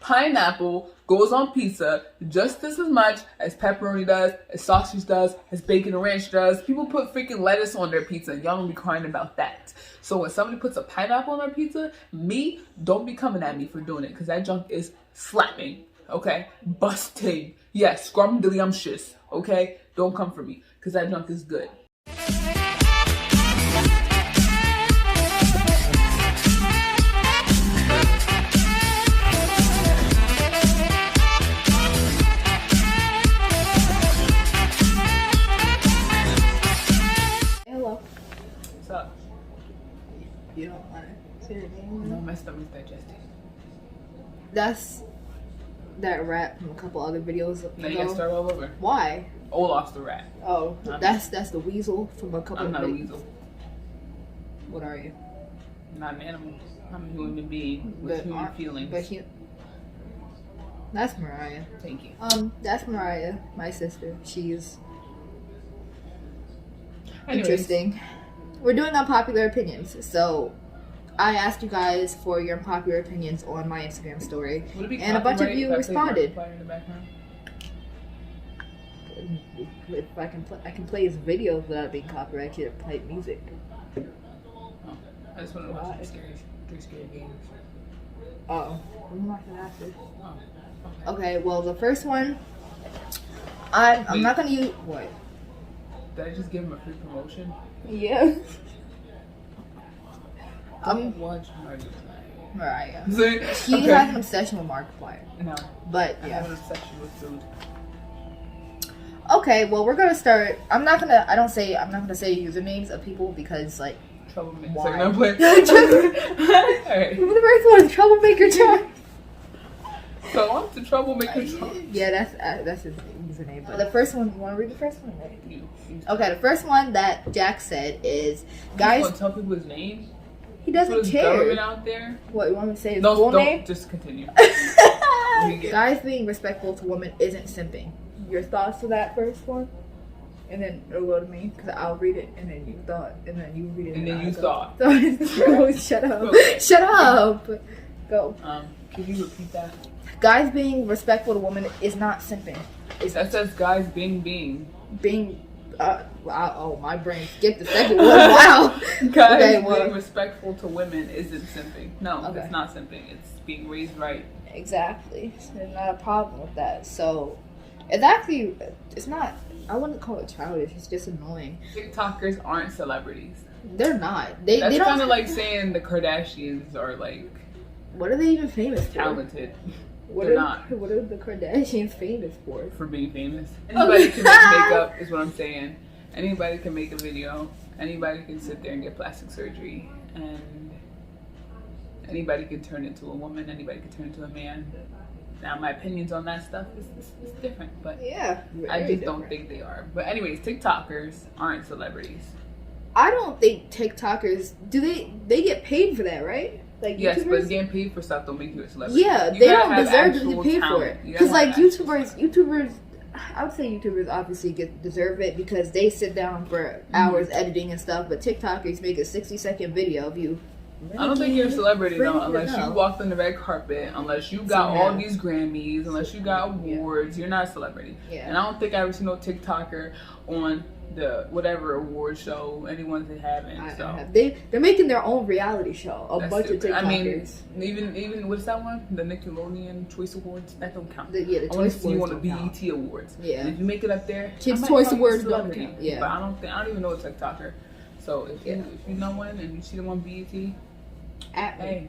Pineapple goes on pizza just as much as pepperoni does, as sausage does, as bacon and ranch does. People put freaking lettuce on their pizza and y'all don't be crying about that. So when somebody puts a pineapple on their pizza, don't be coming at me for doing it, because that junk is slapping, okay? Busting. Yes, scrumdiddlyumptious, okay? Don't come for me, because that junk is good. You don't want to say your name? No, my stomach's digesting. That's that rat from a couple other videos. Now you gotta start all over. Why? Olaf's the rat. Oh, that's the weasel from a couple. I'm not a weasel. What are you? I'm not an animal. I'm a human being with human feelings. That's Mariah. Thank you. That's Mariah, my sister. She's interesting. We're doing unpopular opinions, so I asked you guys for your unpopular opinions on my Instagram story, and a bunch of you responded. If I can play his videos without being copyrighted. Play music. Oh, I just want to watch three scary games. Oh, I'm not gonna ask it. Oh, okay. Well, the first one, I'm not gonna use what. Did I just give him a free promotion? Yeah. Don't watch Mariah. She has an obsession with Markiplier. No. But yeah. I have an obsession with food. Okay, well we're gonna start. I'm not gonna say usernames of people because like troublemaker. Why? So Alright. The first one is Troublemaker John. So I'm the Troublemaker John. Yeah, that's his username. But the first one, you want to read the first one? Right? Okay, the first one that Jack said is, guys. You want to tell people his name? He doesn't care. Out there? What, you want me to say his full name? Just continue. Guys being respectful to women isn't simping. Your thoughts to that first one? And then it'll go to me, because I'll read it, and then you thought, and then you read it. And then you thought. Shut up. Shut up. Go. Can you repeat that? Guys being respectful to women is not simping. That says guys being. Oh, my brain skipped the second one. Wow. Guys being respectful to women isn't simping. No, it's not simping. It's being raised right. Exactly. There's not a problem with that. So, it's not, I wouldn't call it childish. It's just annoying. TikTokers aren't celebrities. They're not. That's kind of like saying the Kardashians are like. What are they even famous for? Talented. They're not. What are the Kardashians famous for? For being famous. Anybody can make makeup, is what I'm saying. Anybody can make a video. Anybody can sit there and get plastic surgery. And anybody can turn into a woman. Anybody can turn into a man. Now, my opinions on that stuff is different. But yeah, I just don't think they are. But anyways, TikTokers aren't celebrities. I don't think TikTokers, they get paid for that, right? Like yes, YouTubers? but getting paid for stuff don't make you a celebrity. Yeah, they don't deserve to get paid for it. Because like YouTubers, I would say YouTubers obviously deserve it because they sit down for hours editing and stuff. But TikTokers make a 60-second video of you. I don't think you're a celebrity though, unless you walked on the red carpet, unless you got all these Grammys, unless you got awards. You're not a celebrity. Yeah. And I don't think I ever seen no TikToker on the whatever award show anyone's having. They're making their own reality show. A bunch of TikTokers. I mean, even what's that one? The Nickelodeon Choice Awards. That don't count. The I want to see you on the BET Awards. Yeah. And if you make it up there, Kids Choice Awards don't count. Yeah. But I don't even know a TikToker. So if you know one and you see them on BET, hey.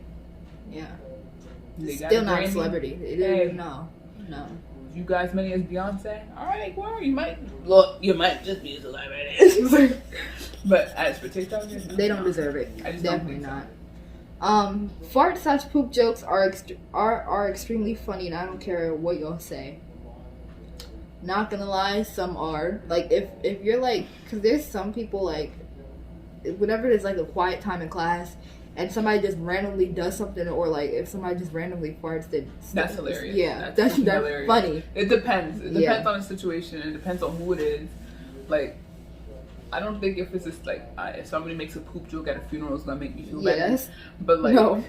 Yeah. Still not a celebrity. No. You guys many as Beyonce? Alright, well, you might just be a celebrity. But as for TikTok, they don't deserve it. I just Definitely not. Fart/poop jokes are extremely funny, and I don't care what y'all say. Not gonna lie, some are. Like if you're like, because there's some people like, whenever there's like a quiet time in class and somebody just randomly does something, or like if somebody just randomly farts, then that's hilarious. Yeah, that's hilarious. Funny. It depends. It depends on the situation. It depends on who it is. Like, I don't think if it's just like if somebody makes a poop joke at a funeral, it's gonna make me feel better. But like, no.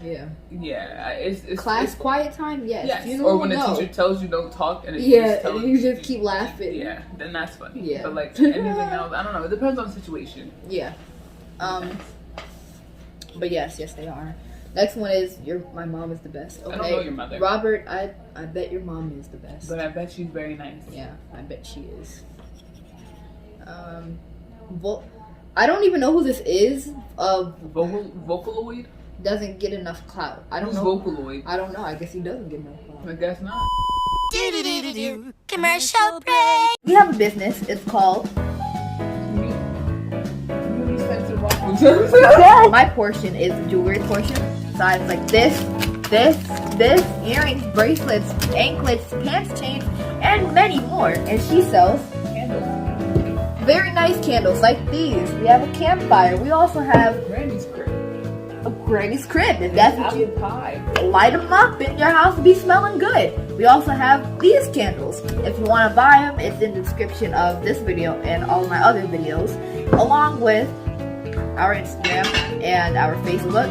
Yeah. Yeah, it's Class quiet time. Yes. Yes. Funeral, Or when the no. teacher tells you don't talk and and you just keep laughing. Yeah, then that's funny. Yeah. But like anything else, I don't know. It depends on the situation. Yeah. But yes, they are. Next one is my mom is the best. Okay. I don't know your mother. Robert, I bet your mom is the best. But I bet she's very nice. Yeah, I bet she is. I don't even know who this is. Vocaloid? Doesn't get enough clout. I don't Who's know. Vocaloid? I don't know. I guess he doesn't get enough clout. I guess not. Commercial break. We have a business. It's called. My portion is the jewelry portion. So it's like this, earrings, bracelets, anklets, pants chains, and many more. And she sells Candles. very nice candles like these. We have a campfire. We also have Granny's crib. a granny's crib. If that's what you pie. light them up and your house will be smelling good. We also have these candles. If you want to buy them, it's in the description of this video and all of my other videos, along with our Instagram and our Facebook.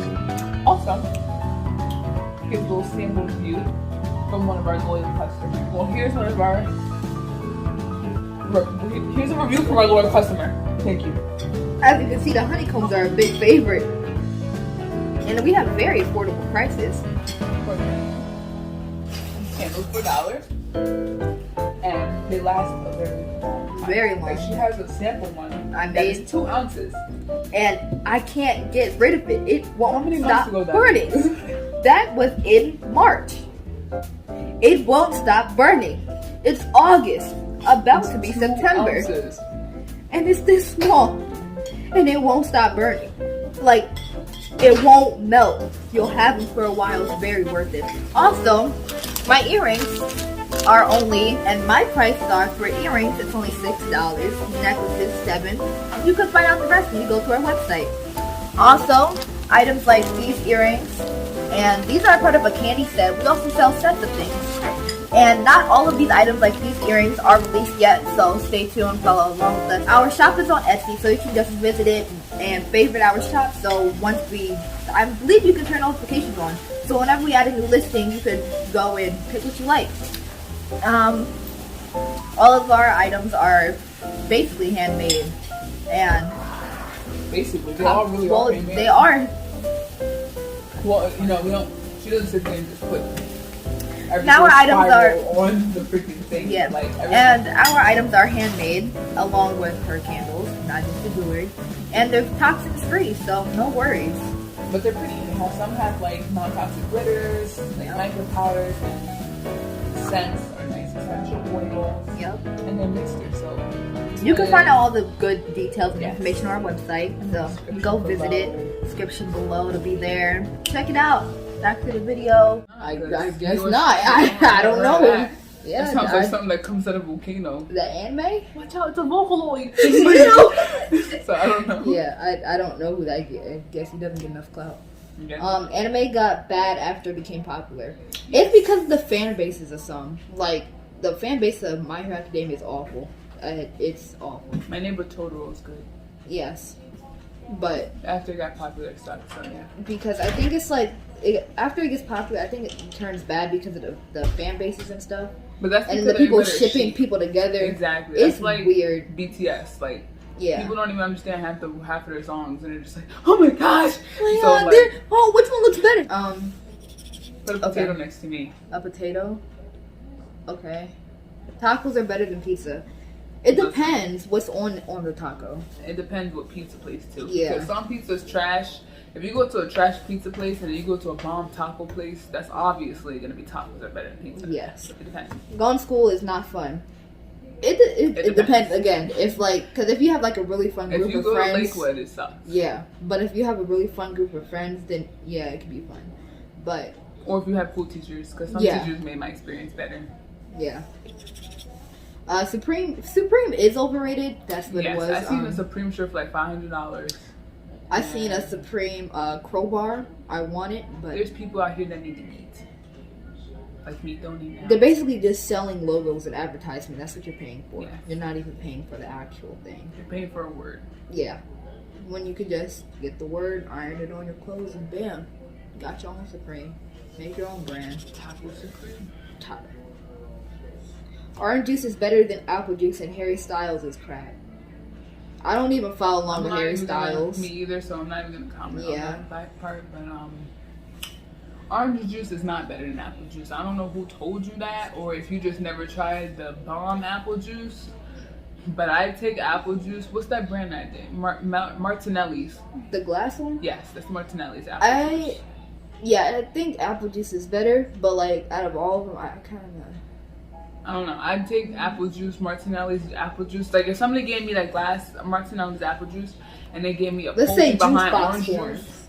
Also, here's a little sample review from one of our loyal customers. Well, here's a review from our loyal customer. Thank you. As you can see, the honeycombs are a big favorite. And we have very affordable prices. Candles for $1. And they last a very long time. Very long. Like she has a sample one. I that made is 2 ounces. And I can't get rid of it. It How won't many stop months ago that burning. was? That was in March. It won't stop burning. It's August, about to be 2 September. ounces. And it's this small. And it won't stop burning. Like, it won't melt. You'll have them for a while. It's very worth it. Also, my earrings are only, and my prices are for earrings, it's only $6. Necklaces, $7. You can find out the rest when you go to our website. Also, items like these earrings, and these are part of a candy set. We also sell sets of things. And not all of these items like these earrings are released yet, so stay tuned, follow along with us. Our shop is on Etsy, so you can just visit it and favorite our shop. So once I believe you can turn notifications on. So whenever we add a new listing, you could go and pick what you like. All of our items are basically handmade, and Basically, they all really well, are handmade. they are. Well, you know, we don't. She doesn't sit there and just put. Now our items are on the freaking thing. Yeah, like and our items are handmade along with her candles, not just the jewelry, and they're toxins free, so no worries. But they're pretty. Some have like non-toxic glitters, like micro powders, and scents or nice essential oils. Yep. And they're mixtures, so You can find out all the good details and Yes. information on our website. So go visit it. Description below to be there. Check it out. Back to the video. I guess not. I don't know. That Yeah, sounds like something that comes out of a volcano. the anime. Watch out, it's a Vocaloid. So I don't know. Yeah, I don't know who that. I guess he doesn't get enough clout. Yeah. Anime got bad after it became popular. It's because the fan bases of some. Like the fan base of My Hero Academia is awful. It's awful. My Neighbor Totoro is good. Yes, but After it got popular, it stopped. So yeah. because I think it's like after it gets popular, I think it turns bad because of the fan bases and stuff, But that's and because the people everybody are shipping sheep. people together. Exactly. It's That's like weird. BTS. Like Yeah. people don't even understand half of their songs, and they're just like, oh my gosh. Oh, So, yeah, like, which one looks better? put a potato next to me. A potato. Okay. Tacos are better than pizza. It depends what's on the taco. It depends what pizza place too. Yeah. Because some pizza's trash. If you go to a trash pizza place and then you go to a bomb taco place, that's obviously gonna be tacos are better than pizza. Yes. It depends. Going to school is not fun. It depends again. If because if you have like a really fun If group you of go friends, to Lakewood, it sucks. yeah. But if you have a really fun group of friends, then yeah, it can be fun. But Or if you have cool teachers, because some Yeah. teachers made my experience better. yeah. Supreme is overrated. That's what it was. I seen a Supreme shirt for like $500. I seen a Supreme crowbar. I want it, but There's people out here that need to eat. Like me don't eat now. they're basically just selling logos and advertisement. That's what you're paying for. Yeah. You're not even paying for the actual thing. You're paying for a word. Yeah. When you could just get the word, iron it on your clothes, and bam. Got your own Supreme. Make your own brand. Apple Supreme. Top. Orange juice is better than apple juice, and Harry Styles is crap. I don't even follow along with Harry Styles. Me either, so I'm not even gonna comment on that part. But orange juice is not better than apple juice. I don't know who told you that, or if you just never tried the bomb apple juice. But I take apple juice. What's that brand I did? Martinelli's. The glass one? Yes, that's Martinelli's apple juice. Yeah, I think apple juice is better, but like out of all of them, I kind of. I don't know. I'd take apple juice, Martinelli's apple juice. Like if somebody gave me that glass Martinelli's apple juice, and they gave me a say behind orange juice,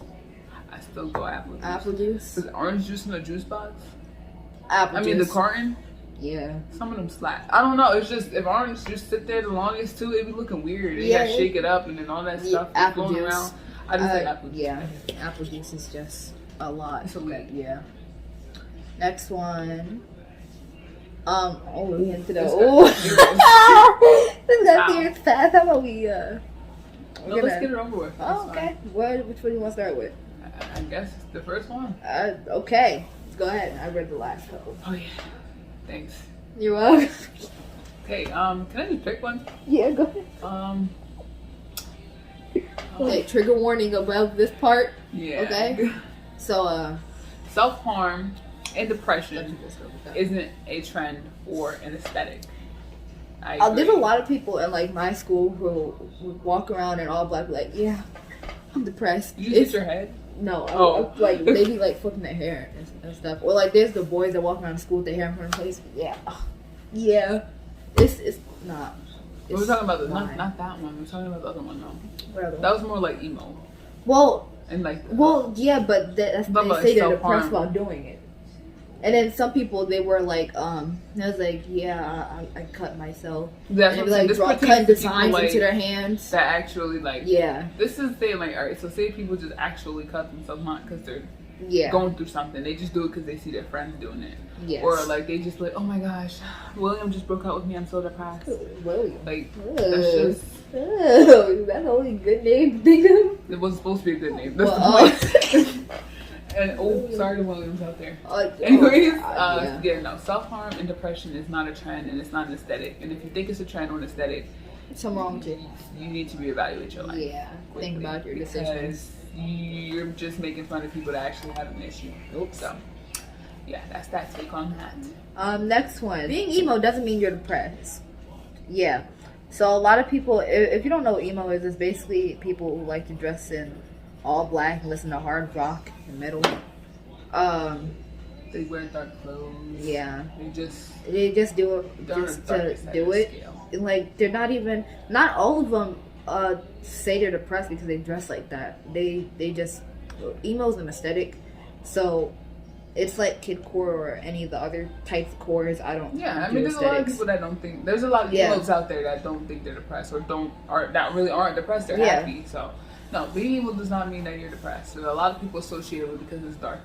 I still go apple juice. Apple juice. Is orange juice in a juice box? Apple juice. I mean the carton. Yeah. Some of them slap. I don't know. It's just if orange just sit there the longest too, it'd be looking weird. You gotta shake it up and then all that stuff apple going juice. around. I just like apple juice. Yeah, apple juice is just a lot. It's a lot. Yeah. Next one. We into the this got serious fast. How about we no, let's get it over with. Oh, okay. Which one do you want to start with? I guess the first one. Okay. Let's go ahead. I read the last couple. Oh yeah. Thanks. You're welcome. Okay, can I just pick one? Yeah, go ahead. Okay, trigger warning about this part. Yeah. Okay. So, self-harm and depression isn't a trend or an aesthetic. There's a lot of people in like my school who would walk around in all black, like, yeah, I'm depressed. You hit your head? No, like they be like flipping their hair and stuff. Or like there's the boys that walk around school with their hair in front of their face. Yeah. It's not. We're talking about not that one. We're talking about the other one though. That was more like emo. Well, and like yeah, but they say they're depressed while doing it. And then some people, they were like, I was like, yeah, I cut myself. That's and they like cutting designs into their hands. That actually like, yeah. This is saying like, all right, so say people just actually cut themselves, not because they're going through something. They just do it because they see their friends doing it. Yes. Or like they just like, oh my gosh, William just broke up with me. I'm so depressed. William. Like that's just. That's the only good name to think of. It wasn't supposed to be a good name. That's the point. And sorry to Williams out there. Anyways, no, self-harm and depression is not a trend and it's not an aesthetic. And if you think it's a trend or an aesthetic, something wrong with it. You need to reevaluate your life. Yeah, think about your decisions. You're just making fun of people that actually have an issue. Oops. So, yeah, that's that take on that. Next one. Being emo doesn't mean you're depressed. Yeah. So a lot of people, if you don't know what emo is, it's basically people who like to dress in all black and listen to hard rock and metal. They wear dark clothes. Yeah. They just do it just to do it. And like they're not all of them say they're depressed because they dress like that. They just emo's an aesthetic. So it's like kidcore or any of the other types of cores. I don't. Yeah, I mean, there's a lot of people that don't think. There's a lot of emos out there that don't think they're depressed or that really aren't depressed. They're happy. So no, being emo does not mean that you're depressed. So a lot of people associate it with because it's dark.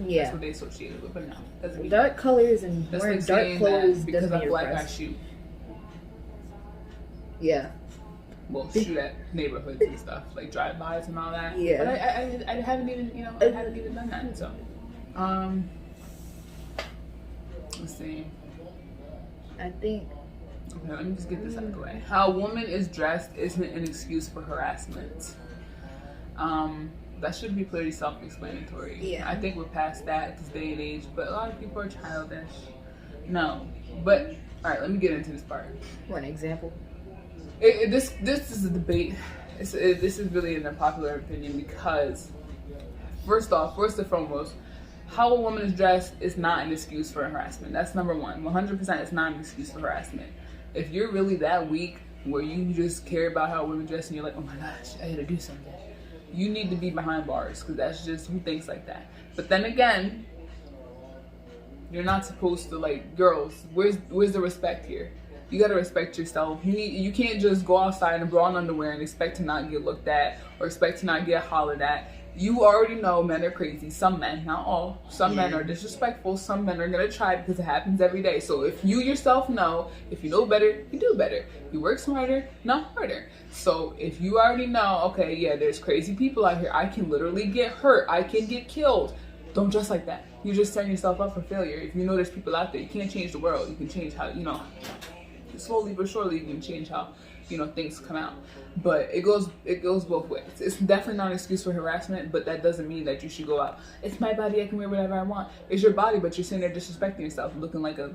Yeah, that's what they associate it with. But no, doesn't mean dark colors and wearing dark clothes because I'm black, I shoot. Yeah. Well, shoot at neighborhoods and stuff, like drive-bys and all that. Yeah. But I haven't even, I haven't even done that. So, let's see. I think. Okay, let me just get this out of the way. How a woman is dressed isn't an excuse for harassment. That should be pretty self-explanatory. Yeah. I think we're past that at this day and age, but a lot of people are childish. No, but all right, let me get into this part. One example. This is a debate. This is really an unpopular opinion because, first and foremost, how a woman is dressed is not an excuse for harassment. That's number one. 100% it's not an excuse for harassment. If you're really that weak where you just care about how women dress and you're like, oh my gosh, I gotta do something, you need to be behind bars because that's just who thinks like that. But then again, you're not supposed to, like, girls, where's the respect here? You gotta respect yourself. You can't just go outside in bra and underwear and expect to not get looked at or expect to not get hollered at. You already know men are crazy. Some men, not all. Some men are disrespectful. Some men are gonna try because it happens every day. So if you yourself know, if you know better, you do better. You work smarter, not harder. So if you already know, okay, yeah, there's crazy people out here. I can literally get hurt. I can get killed. don't dress like that. You just setting yourself up for failure. If you know there's people out there, you can't change the world. You can change how, you know, slowly but surely you can change how, you know, things come out. But it goes both ways. It's definitely not an excuse for harassment, but that doesn't mean that you should go out. It's my body, I can wear whatever I want. It's your body, but you're sitting there disrespecting yourself, looking like a...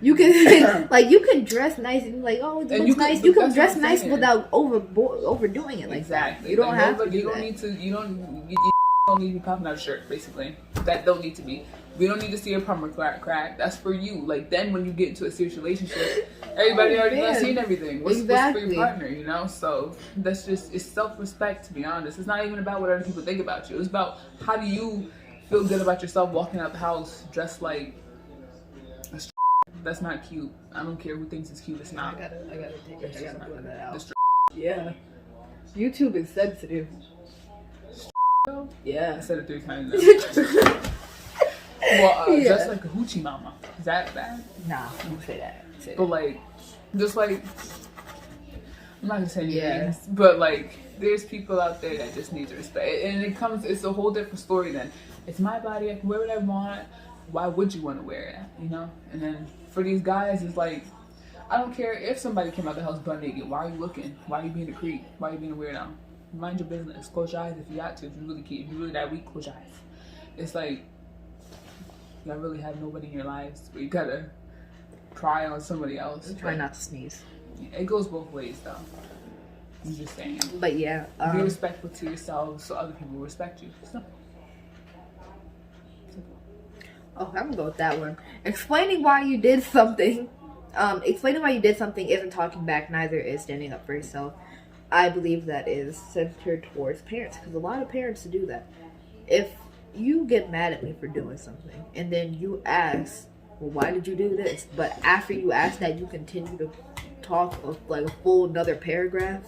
You can like you can dress nice and like, oh, it looks nice. You can dress nice without overdoing it like exactly. That. You don't have to. You don't need to. You don't need to be popping out a shirt. Basically, that don't need to be. We don't need to see your plumber crack. That's for you. Like then, when you get into a serious relationship, everybody already done seen everything. What's for your partner? You know. So that's just it's self-respect. To be honest, it's not even about what other people think about you. It's about how do you feel good about yourself walking out the house dressed like. That's not cute. I don't care who thinks it's cute. It's not. I gotta put that out. Yeah. YouTube is sensitive. Yeah. I said it 3 times now. Well, just like a hoochie mama. Is that bad? Nah, don't say that. But like, just like, I'm not gonna say any names, but like, there's people out there that just need to respect. And it's a whole different story then. It's my body. I can wear what I want. Why would you want to wear it? You know? And then for these guys, it's like, I don't care if somebody came out the house butt naked. Why are you looking? Why are you being a creep? Why are you being a weirdo? Mind your business. Close your eyes if you got to. If you really can't. If you're really that weak, close your eyes. It's like, y'all really have nobody in your lives where you gotta cry on somebody else. Try not to sneeze. It goes both ways though. I'm just saying. But yeah. Be respectful to yourself so other people will respect you. Simple. Oh, I'm gonna go with that one. Explaining why you did something. Explaining why you did something isn't talking back. Neither is standing up for yourself. I believe that is centered towards parents because a lot of parents do that. If you get mad at me for doing something and then you ask, well, why did you do this? But after you ask that, you continue to talk of like a full another paragraph,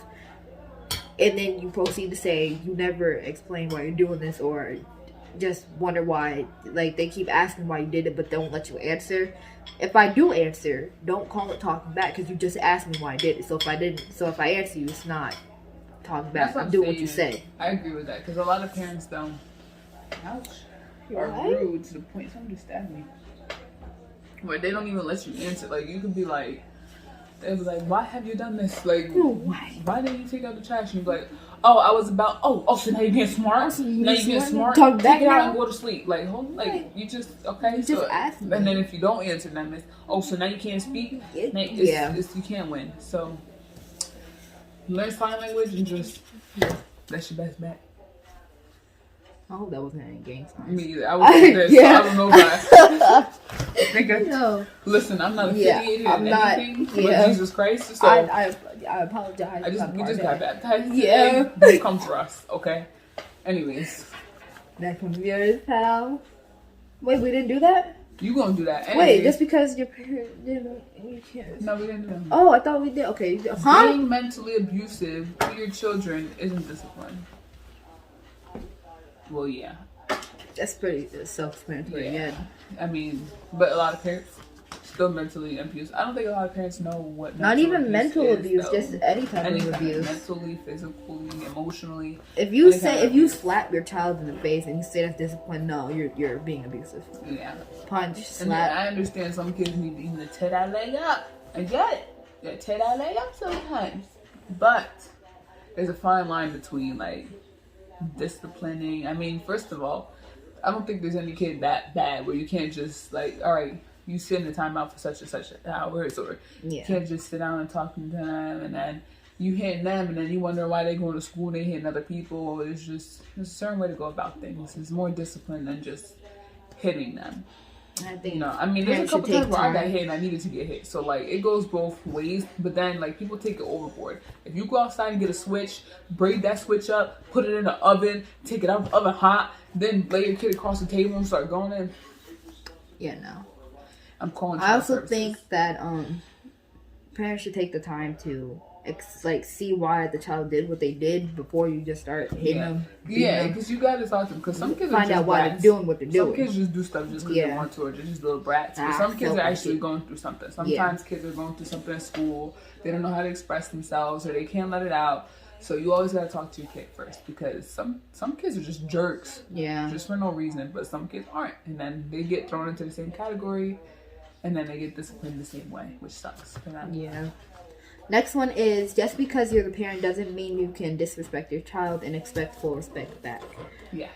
and then you proceed to say you never explain why you're doing this or just wonder why, like they keep asking why you did it but don't let you answer. If I do answer, don't call it talking back because you just asked me why I did it. So if I answer you, it's not talking back. I'm doing what you say. I agree with that because a lot of parents don't are rude to the point somebody stabbed me where they don't even let you answer. Like you could be like, they'll be like, why have you done this? Like, why didn't you take out the trash? And you'd be like, oh, I was about, so now you're being smart? Now you're being smart? Take it out and go to sleep. Like, you just, okay? You just ask me. And then if you don't answer, then it's, so now you can't speak? You can't win. So, learn sign language and just, that's your best bet. I hope that wasn't any gang signs. Me either. I was there, so I don't know why. Listen, I'm not affiliated in anything with Jesus Christ, so I apologize. We just got baptized. Yeah. Don't come for us, okay? Anyways. That comes yours, pal. Wait, we didn't do that? You gonna do that? Anyways. Wait, just because your parents didn't, you can't. No, we didn't do that. Oh, I thought we did. Okay. Being mentally abusive to your children isn't discipline. Well, yeah. That's pretty self-explanatory. Yeah. I mean, but a lot of parents still mentally abuse. I don't think a lot of parents know what. Not even mental abuse, just any type of abuse. Mentally, physically, emotionally. If you slap your child in the face and you say that's discipline, no, you're being abusive. Yeah. Punch, slap. I understand some kids need even to tear that leg up. I get it. You tear that leg up sometimes, but there's a fine line between like disciplining. I mean, first of all, I don't think there's any kid that bad where you can't just like, all right, you sit in the timeout for such and such hours, or you can't just sit down and talk to them, and then you hitting them, and then you wonder why they going to school, they hitting other people. There's a certain way to go about things. It's more discipline than just hitting them. I think there's a couple times where I got hit and I needed to get hit. So, like, it goes both ways. But then, like, people take it overboard. If you go outside and get a switch, braid that switch up, put it in the oven, take it out of the oven hot, then lay your kid across the table and start going in. Yeah, no. I'm calling. I also think that parents should take the time to see why the child did what they did before you just start hitting them. Yeah, because you gotta talk to them. Because some kids find out why they're doing what they're doing. Some kids just do stuff just because they want to, or they're just little brats. But some kids are actually going through something. Sometimes kids are going through something at school. They don't know how to express themselves, or they can't let it out. So you always gotta talk to your kid first, because some kids are just jerks. Yeah. Just for no reason, but some kids aren't. And then they get thrown into the same category, and then they get disciplined the same way, which sucks for them. Yeah. Next one is, just because you're the parent doesn't mean you can disrespect your child and expect full respect back. Yes.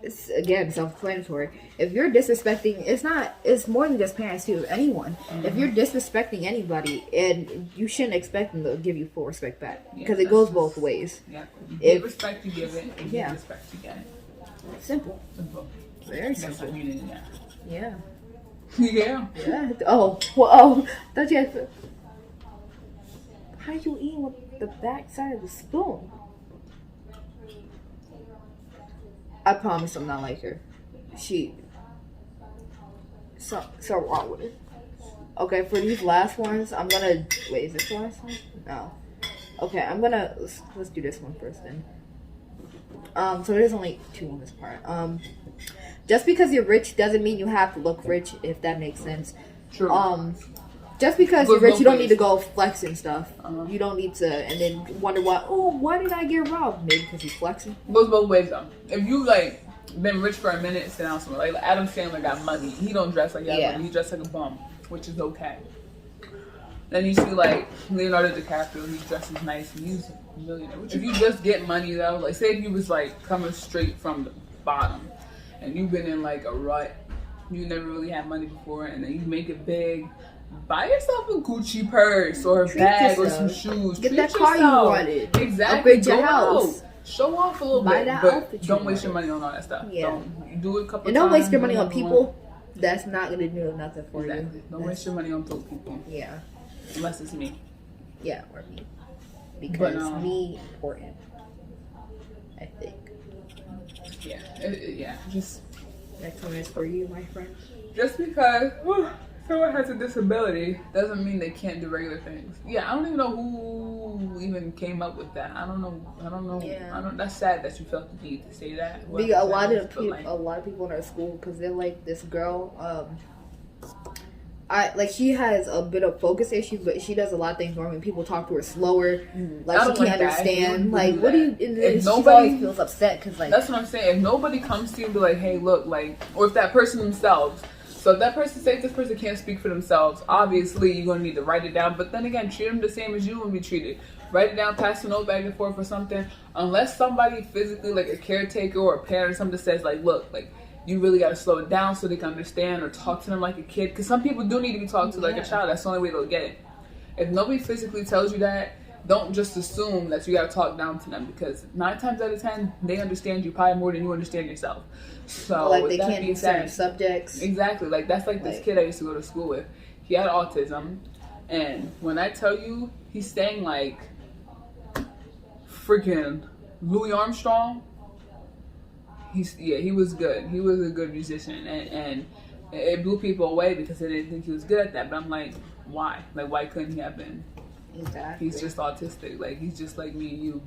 It's, again, self-explanatory. If you're disrespecting, it's more than just parents too, anyone. Mm-hmm. If you're disrespecting anybody, and you shouldn't expect them to give you full respect back, because it goes both ways. Yeah. Give respect, you give it, and give respect, you get it. Simple. Very simple. That's what you need, yeah. Yeah. Yeah. Oh, well, thought you had to... How are you eating with the back side of the spoon? I promise I'm not like her. So wrong with it. Okay, for these last ones, I'm gonna... Wait, is this the last one? No. Okay, I'm gonna... Let's do this one first then. So there's only 2 on this part. Just because you're rich doesn't mean you have to look rich, if that makes sense. True. Just because you're rich, you don't need to go flex and stuff. You don't need to, and then wonder why did I get robbed? Maybe because he's flexing. Goes both ways though. If you like been rich for a minute and sit down somewhere, like Adam Sandler got money, he don't dress like that. Money. He dressed like a bum, which is okay. Then you see like Leonardo DiCaprio, he dresses nice and he's a millionaire. If you just get money though, like say if you was like coming straight from the bottom and you've been in like a rut, you never really had money before, and then you make it big. Buy yourself a Gucci purse or a bag or some shoes. Get that car you wanted. Exactly. Upgrade your house. Show off a little Buy bit, that but outfit don't waste your money on all that stuff. Yeah. Don't do it a couple times. And don't waste your money on people. That's not gonna do nothing for you. Don't waste your money on those people. Yeah. Unless it's me. Yeah, or me. Because me important. I think. Yeah. Just next one is for you, my friend. Just because someone has a disability doesn't mean they can't do regular things. Yeah, I don't even know who even came up with that. I don't know. Yeah. That's sad that you felt the need to say that. A lot of people in our school, because they're like this girl. She has a bit of focus issues, but she does a lot of things wrong. When people talk to her slower, like she can't understand. Like, what do you? If she always feels upset because like that's what I'm saying. If nobody comes to you and be like, "Hey, look," like, or if that person themselves. So if that person says this person can't speak for themselves, obviously you're gonna need to write it down. But then again, treat them the same as you want to be treated. Write it down, pass the note back and forth or something. Unless somebody physically, like a caretaker or a parent or something, says like, "Look, like." You really got to slow it down so they can understand, or talk to them like a kid. Because some people do need to be talked to like a child. That's the only way they'll get it. If nobody physically tells you that, don't just assume that you got to talk down to them. Because 9 times out of 10, they understand you probably more than you understand yourself. So like they can't do certain subjects. Exactly. Like that's like this kid I used to go to school with. He had autism. And when I tell you, he sang like freaking Louis Armstrong. He was good. He was a good musician, and it blew people away because they didn't think he was good at that. But I'm like, why? Like, why couldn't he have been? Exactly. He's just autistic. Like, he's just like me and you.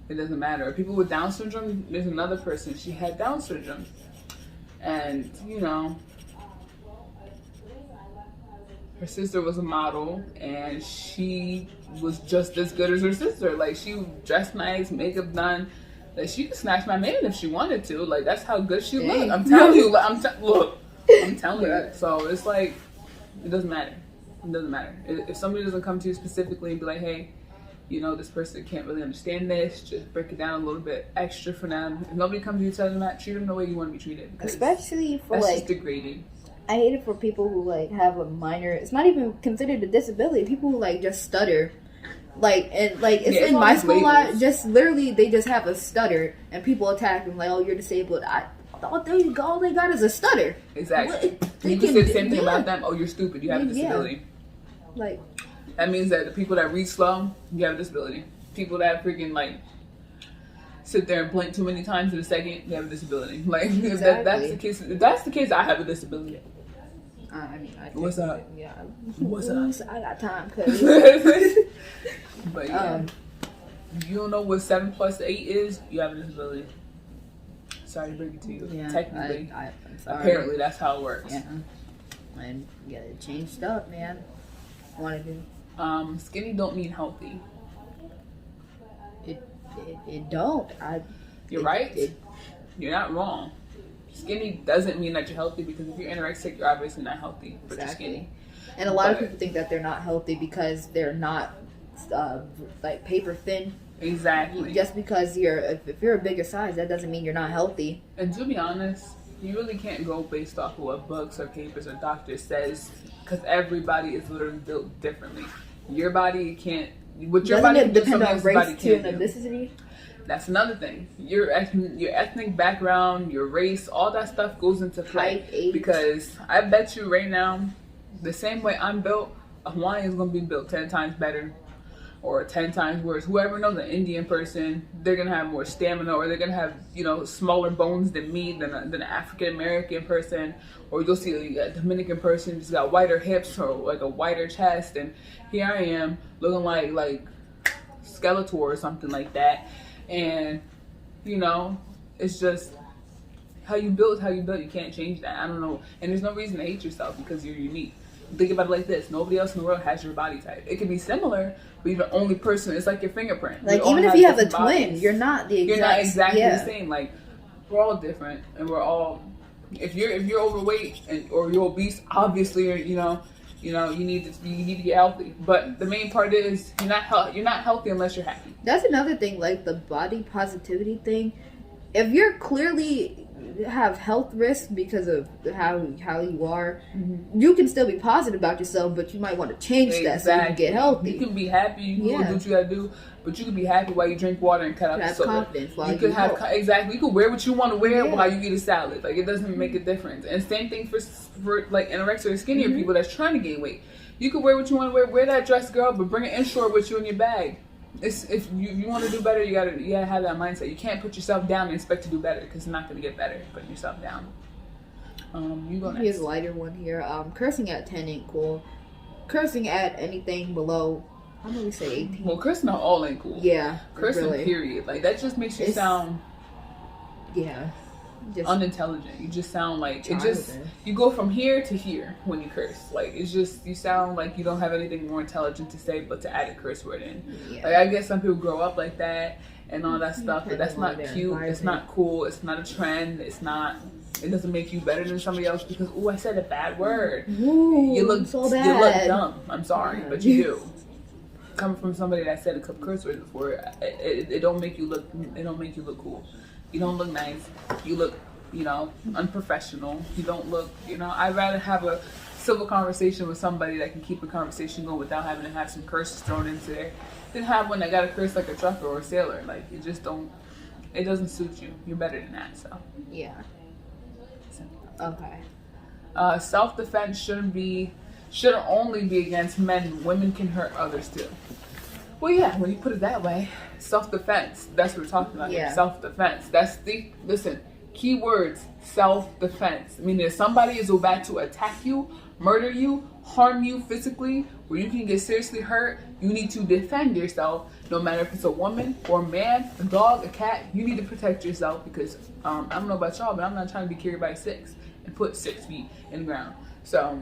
It doesn't matter. People with Down syndrome, there's another person. She had Down syndrome, and her sister was a model, and she was just as good as her sister. Like, she dressed nice, makeup done. Like, she could snatch my man if she wanted to. Like, that's how good she looked. I'm telling you. I'm telling you. So it's like, it doesn't matter. It doesn't matter. If somebody doesn't come to you specifically and be like, hey, this person can't really understand this, just break it down a little bit extra for them. If nobody comes to you and tells them that, treat them the way you want to be treated. Especially for that's just degrading. I hate it for people who like have a minor. It's not even considered a disability. People who like just stutter. It's in my school. Just literally, they just have a stutter, and people attack them like, "Oh, you're disabled." I thought all they got is a stutter. Exactly. You can say the same thing about them. Oh, you're stupid. You have a disability. Like that means that the people that read slow, you have a disability. People that freaking like sit there and blink too many times in a second, you have a disability. Like if that's the case, I have a disability. What's up? Yeah. What's up? I got time, But you don't know what 7 + 8 is. You have a disability. Sorry to break it to you. Yeah, technically, I'm sorry. Apparently, that's how it works. Yeah, and yeah, it changed up, man. Want to do? Skinny don't mean healthy. It don't. You're right. You're not wrong. Skinny doesn't mean that you're healthy, because if you're anorexic, you're obviously not healthy. But you're skinny. And a lot of people think that they're not healthy because they're not like paper thin. Exactly. Just because if you're a bigger size, that doesn't mean you're not healthy. And to be honest, you really can't go based off of what books or papers or doctors says, because everybody is literally built differently. Your body can't. What your body can do, somebody else's body can't do. Ethnicity? That's another thing. Your ethnic background, your race, all that stuff goes into play. Because I bet you right now, the same way I'm built, a Hawaiian is going to be built 10 times better or 10 times worse. Whoever knows an Indian person, they're going to have more stamina, or they're going to have, smaller bones than me, than an African American person. Or you'll see a Dominican person who's got whiter hips or like a whiter chest. And here I am looking like Skeletor or something like that. And, it's just how you build, You can't change that. I don't know. And there's no reason to hate yourself because you're unique. Think about it like this. Nobody else in the world has your body type. It can be similar, but you're the only person. It's like your fingerprint. Like, even if you have a twin, you're not the exact. You're not exactly the same. Like, we're all different. And we're all, if you're overweight or you're obese, obviously, you need to get healthy. But the main part is you're not healthy unless you're happy. That's another thing, like the body positivity thing. If you're clearly have health risks because of how you are, you can still be positive about yourself, but you might want to change that so you can get healthy. You can be happy, you can do what you gotta do, but you can be happy while you drink water and cut out the soda. Confidence while you can have exactly. You can wear what you want to wear while you eat a salad. Like, it doesn't make a difference. And same thing for like anorexic or skinnier people that's trying to gain weight. You can wear what you want to wear. Wear that dress, girl, but bring an inshore with you in your bag. If you want to do better, you gotta have that mindset. You can't put yourself down and expect to do better, because it's not gonna get better putting yourself down. You go next. Here's a lighter one here. Cursing at 10 ain't cool. Cursing at anything below, how do we say 18? Well, cursing at all ain't cool. Yeah, cursing really. Period. Like, that just makes you sound unintelligent. You just sound like you go from here to here when you curse. Like, it's just, you sound like you don't have anything more intelligent to say but to add a curse word in. Like, I guess some people grow up like that and all that stuff, but that's not cute. It's not cool. It's not a trend. It doesn't make you better than somebody else because, I said a bad word. You look so bad. You look dumb. I'm sorry, but you do. Coming from somebody that said a couple curse words before, it don't make you look cool. You don't look nice. You look, unprofessional. You don't look, I'd rather have a civil conversation with somebody that can keep a conversation going without having to have some curses thrown into there than have one that got to curse like a trucker or a sailor. Like, it doesn't suit you. You're better than that, so. Yeah. Okay. Self-defense shouldn't only be against men. Women can hurt others too. Well, yeah, when you put it that way, self-defense, that's what we're talking about here. Self-defense. Listen, keywords, self-defense. I mean, if somebody is about to attack you, murder you, harm you physically, where you can get seriously hurt, you need to defend yourself, no matter if it's a woman or a man, a dog, a cat. You need to protect yourself because, I don't know about y'all, but I'm not trying to be carried by 6 and put 6 feet in the ground. So,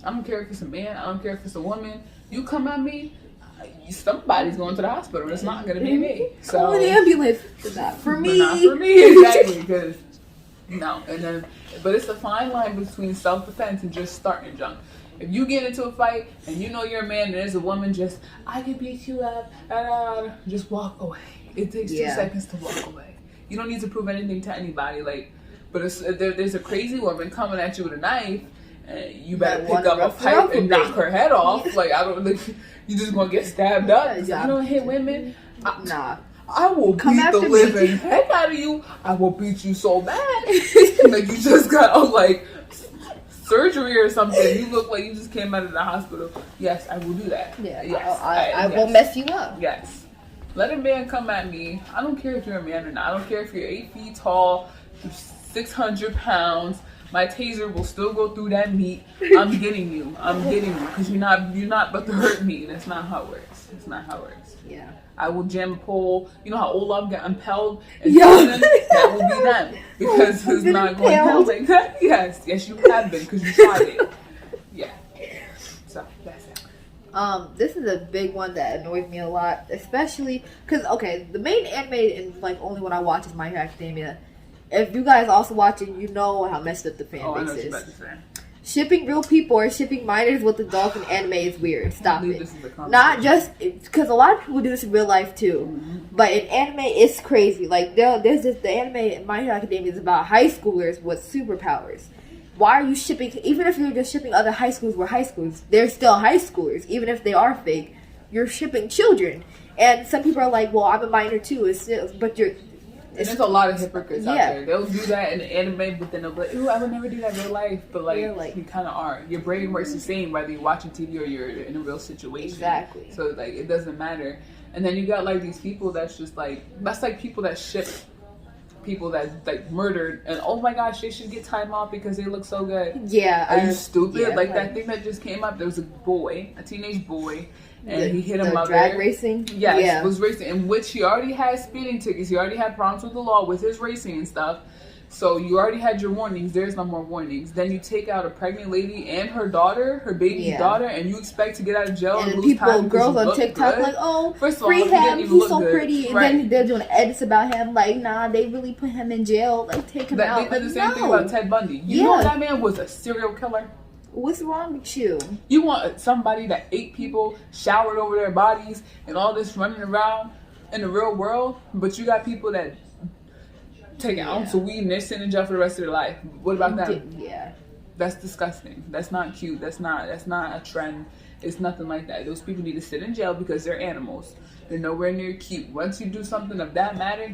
I don't care if it's a man, I don't care if it's a woman. You come at me, somebody's going to the hospital. It's not going to be me. So, call an ambulance. But not for me. But not for me, exactly. Because but it's a fine line between self-defense and just starting junk. If you get into a fight and you know you're a man and there's a woman, I can beat you up, just walk away. It takes 2 seconds to walk away. You don't need to prove anything to anybody. But there's a crazy woman coming at you with a knife. You better pick up a pipe and knock her head off. Like, I don't think you just gonna get stabbed up. You don't hit women. Nah. I will beat the living heck out of you. I will beat you so bad. Like, you just got surgery or something. You look like you just came out of the hospital. Yes, I will do that. Yeah. Yes, I will mess you up. Yes. Let a man come at me. I don't care if you're a man or not. I don't care if you're 8 feet tall, 600 pounds. My taser will still go through that meat. I'm getting you. Because you're not about to hurt me. That's not how it works. It's not how it works. Yeah. I will jam a pole. You know how Olaf got impelled? And that will be them. Because it's not going down like that. Yes, you have been because you tried it. Yeah. So, that's it. This is a big one that annoys me a lot, especially because the main anime and like only one I watch is My Hero Academia. If you guys also watch it, you know how messed up the fan I know base what you're is. about to say. Shipping real people or shipping minors with adults in anime is weird. Stop it. This is a Not just because a lot of people do this in real life too, but in anime it's crazy. Like there's this the anime My Hero Academia is about high schoolers with superpowers. Why are you shipping? Even if you're just shipping other high schools with high schools, they're still high schoolers. Even if they are fake, you're shipping children. And some people are like, "Well, I'm a minor too." It's still, but you're. And there's a lot of hypocrites out there. They'll do that in the anime, but then they'll be like, "Ooh, I would never do that in real life." But like you kind of are. Your brain works the same whether you're watching TV or you're in a real situation. Exactly. So like it doesn't matter. And then you got like these people that's just like people that ship people that like murdered, and oh my gosh, they should get time off because they look so good. Yeah. Are you stupid? Yeah, like that thing that just came up. There was a teenage boy. And he hit a mother. Drag racing? Yes, was racing, in which he already had speeding tickets. He already had problems with the law with his racing and stuff. So you already had your warnings. There's no more warnings. Then you take out a pregnant lady and her daughter, her baby daughter, and you expect to get out of jail and lose time. Girls on TikTok like, oh, first of all, free him, he's so pretty. And right. then they're doing edits about him. Like, nah, they really put him in jail. Like, take him out. They did the same thing about Ted Bundy. You know that man was a serial killer. What's wrong with you? You want somebody that ate people, showered over their bodies, and all this running around in the real world, but you got people that take an ounce of weed and they're sitting in jail for the rest of their life. What about them? Yeah. That's disgusting. That's not cute. That's not a trend. It's nothing like that. Those people need to sit in jail because they're animals. They're nowhere near cute. Once you do something of that matter,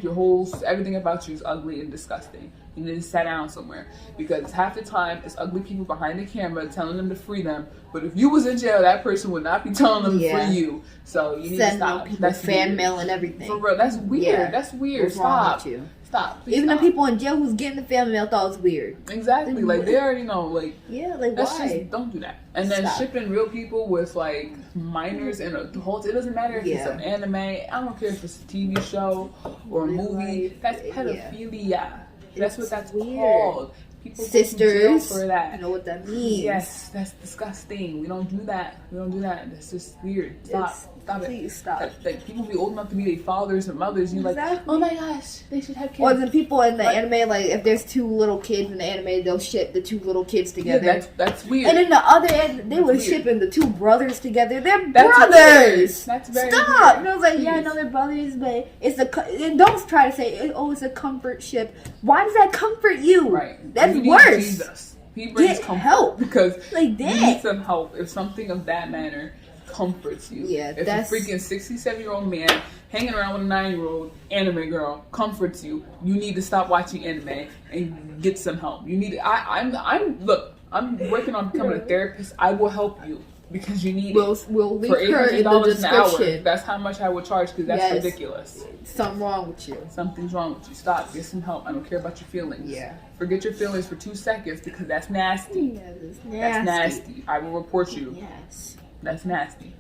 everything about you is ugly and disgusting. You need to sit down somewhere, because half the time it's ugly people behind the camera telling them to free them. But if you was in jail, that person would not be telling them to free you. So you need to stop. That's fan mail and everything. For real, that's weird. Yeah. That's weird. What's wrong with you? Stop. Even the people in jail who's getting the fan mail thought it was weird. Exactly. Like they already know. Like why? Just don't do that. And then shipping real people with like minors and adults. It doesn't matter if it's an anime. I don't care if it's a TV show or a movie. That's pedophilia. That's what that's called. People sisters for that. You know what that means. Yes, that's disgusting. We don't do that. That's just weird. Stop it. Please stop. Like people be old enough to be their fathers and mothers, and you're like, oh my gosh, they should have kids. Or the people in the anime, like if there's two little kids in the anime, they'll ship the two little kids together. Yeah, that's weird. And in the other end, they were shipping the two brothers together. They're brothers. That's very stop. weird. And I was like, yeah, I know they're brothers, but it's and don't try to say, oh, it's a comfort ship. Why does that comfort you? Right. That's worse. Jesus. He brings help because like that. You need some help if something of that manner comforts you. Yeah, if a freaking 67-year-old man hanging around with a 9-year-old anime girl comforts you, you need to stop watching anime and get some help. You need. I'm working on becoming a therapist. I will help you because you need. We'll link her in the description. That's how much I would charge because that's ridiculous. Something's wrong with you. Something's wrong with you. Stop. Get some help. I don't care about your feelings. Yeah. Forget your feelings for 2 seconds because that's nasty. Yeah, that's nasty. That's nasty. I will report you. Yes. That's nasty.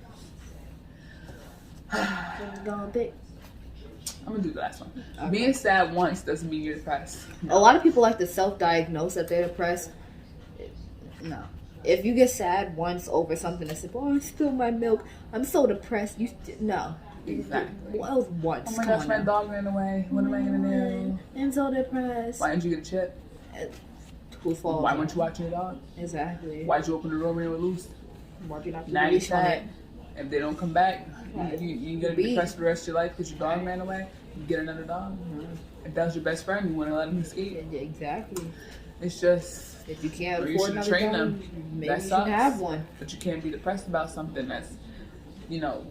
I'm gonna do the last one. Okay. Being sad once doesn't mean you're depressed. No. A lot of people like to self-diagnose that they're depressed. No. If you get sad once over something and say, "Oh, I spilled my milk. I'm so depressed." No. Exactly. Well, it was once. Oh my gosh, my dog ran away. What am I gonna do? I'm so depressed. Why didn't you get a chip? Whose fault? Why weren't you watching your dog? Exactly. Why'd you open the door when it was loose? Why'd you not now you're sad. If they don't come back, right. you gonna be depressed for the rest of your life because your dog ran away. You get another dog. Mm-hmm. If that was your best friend, you want to let him escape. Exactly. It's just if you can't afford another dog, maybe you should have one. But you can't be depressed about something that's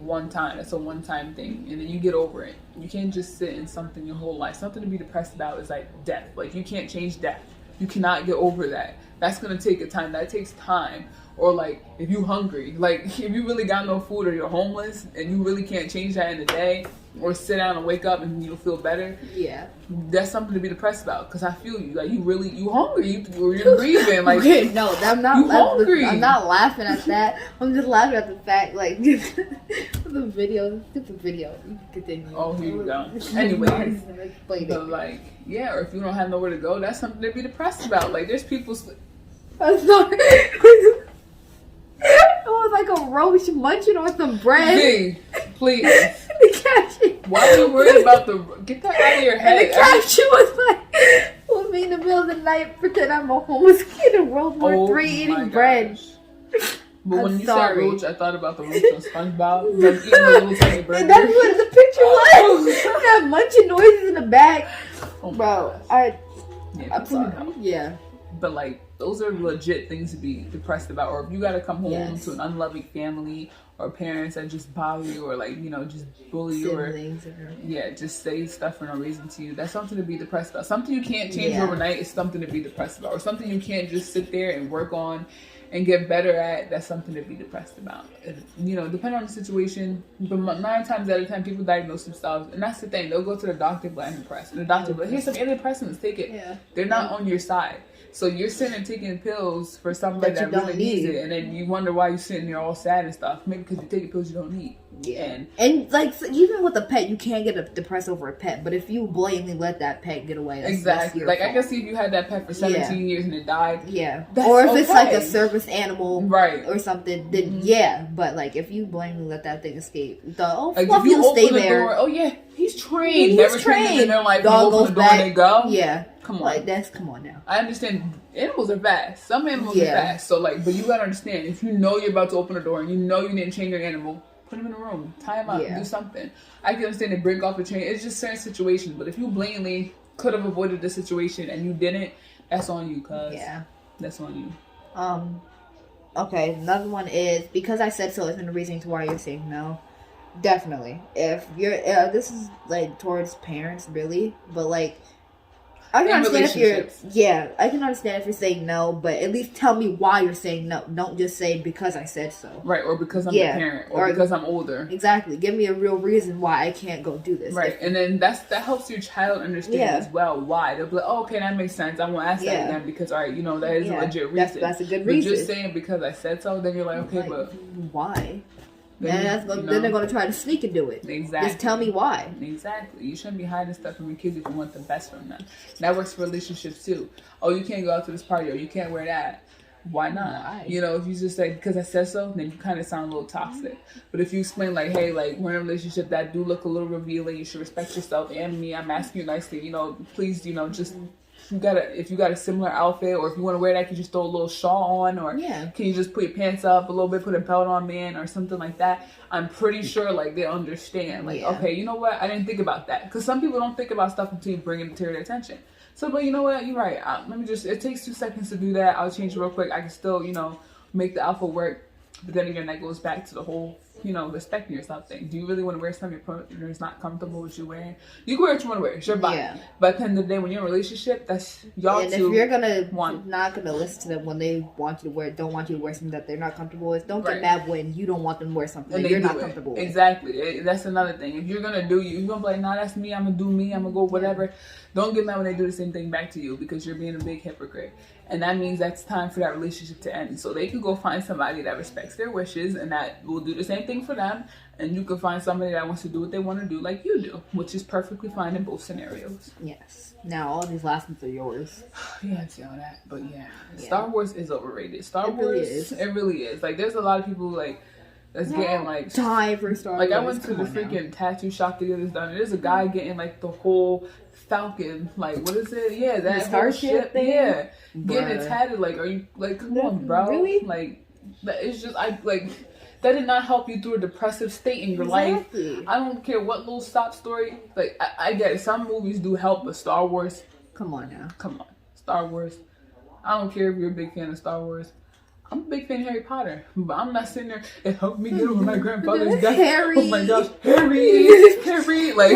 one time. That's a one-time thing, and then you get over it. You can't just sit in something your whole life. Something to be depressed about is like death. Like you can't change death. You cannot get over that. That's gonna take a time. That takes time. Or like if you're hungry, like if you really got no food or you're homeless and you really can't change that in a day, or sit down and wake up and you'll feel better. Yeah, that's something to be depressed about. Because I feel you, like you hungry, you're grieving. Like okay, no, I'm not. Hungry. I'm not laughing at that. I'm just laughing at the fact, like the video. It's a video. You can continue. Oh, here you go. Anyways, but like or if you don't have nowhere to go, that's something to be depressed about. Like there's people. I'm sorry. It was like a a roach munching on some bread. V, please. The caption. Why are you worried about the... Get that out of your head. And the caption was like, we'll be in the middle of the night, pretend I'm a homeless kid in World War III eating bread. But when I'm you sorry. said roach, I thought about the roach on SpongeBob. Like eating the little tiny bird. And that's what the picture was. That munching noises in the back. Oh Bro, I'm sorry. Yeah. But like, those are legit things to be depressed about. Or if you gotta come home Yes. to an unloving family or parents that just bother you or like, you know, just bully you or just say stuff for no reason to you. That's something to be depressed about. Something you can't change overnight is something to be depressed about. Or something you can't just sit there and work on and get better at, that's something to be depressed about. You know, depending on the situation, but 9 times out of 10 people diagnose themselves, and that's the thing. They'll go to the doctor, but I'm depressed. And the doctor will be like, here's some antidepressants, take it. Yeah. They're not on your side. So you're sitting there taking pills for somebody that really needs it, and then you wonder why you're sitting there all sad and stuff. Maybe because you're taking pills you don't need. Yeah. And like, so even with a pet, you can't get depressed over a pet. But if you blatantly let that pet get away, that's your like fault. I can see if you had that pet for 17 years and it died. Yeah. That's or if it's like a service animal, right, or something, then But like if you blatantly let that thing escape, like if you open the door, oh yeah, he's trained. He's never trained. In their life. Dog you open goes the door back. and they go. Yeah. Come on. Like come on now. I understand animals are fast. Some animals are fast. So like, but you gotta understand, if you know you're about to open the door and you know you didn't chain your animal, put him in a room, tie him up, do something. I can understand they break off the chain. It's just certain situations. But if you blatantly could have avoided the situation and you didn't, that's on you, cuz. Yeah. That's on you. Okay, another one is, because I said so isn't the reason to why you're saying no. Definitely. If you're, this is like towards parents, really, but like, I can understand if you're, I can understand if you're saying no, but at least tell me why you're saying no. Don't just say because I said so. Right, or because I'm the parent, or because I'm older. Exactly. Give me a real reason why I can't go do this. Right, and then that helps your child understand as well why. They'll be like, oh, okay, that makes sense. I won't ask that again because, all right, you know, that is a legit reason. That's a good reason. But just saying because I said so, then you're like, okay, but why? Then they're going to try to sneak and do it. Exactly. Just tell me why. Exactly. You shouldn't be hiding stuff from your kids if you want the best from them. That works for relationships too. Oh, you can't go out to this party, or you can't wear that. Why not? Why? You know, if you just say, because I said so, then you kind of sound a little toxic. But if you explain like, hey, like, we're in a relationship that do look a little revealing, you should respect yourself and me. I'm asking you nicely, you know, please, you know, just... If you got a similar outfit, or if you want to wear that, can you just throw a little shawl on, or can you just put your pants up a little bit, put a belt on, man, or something like that? I'm pretty sure like they understand. Like, okay, you know what? I didn't think about that, because some people don't think about stuff until you bring it to their attention. So, but you know what? You're right. Let me just. It takes 2 seconds to do that. I'll change it real quick. I can still, you know, make the outfit work. But then again, that goes back to the whole, you know, respecting yourself thing. Do you really want to wear something your partner is not comfortable with you wearing? You can wear what you want to wear. It's your body. Yeah. But at the end of the day, when you're in a relationship, that's y'all and two. And if you're not gonna listen to them when they want you to wear, don't want you to wear something that they're not comfortable with, don't get mad when you don't want them to wear something that you're not comfortable with. Exactly. That's another thing. If you're gonna do you, you're gonna be like, nah, that's me. I'm gonna do me. I'm gonna go whatever. Don't get mad when they do the same thing back to you, because you're being a big hypocrite. And that means that's time for that relationship to end. So they can go find somebody that respects their wishes and that will do the same thing for them. And you can find somebody that wants to do what they want to do like you do, which is perfectly fine in both scenarios. Yes. Now, all these last ones are yours. Yeah, I see all that. But yeah, Star Wars is overrated. Star Wars, it really is. Like, there's a lot of people, like, that's getting, like... time for Star Wars. Like, I went to the freaking tattoo shop to get this done. And there's a guy getting, like, the whole... Falcon, like, what is it? Yeah, that starship thing. Yeah, getting it tatted. Like, are you like, come on, bro? Really? Like, it's just that did not help you through a depressive state in your life. I don't care what little stop story. Like, I get it. Some movies do help, but Star Wars. Come on now. Come on, Star Wars. I don't care if you're a big fan of Star Wars. I'm a big fan of Harry Potter, but I'm not sitting there. It helped me get over my grandfather's death. Harry. Oh my gosh, Harry, like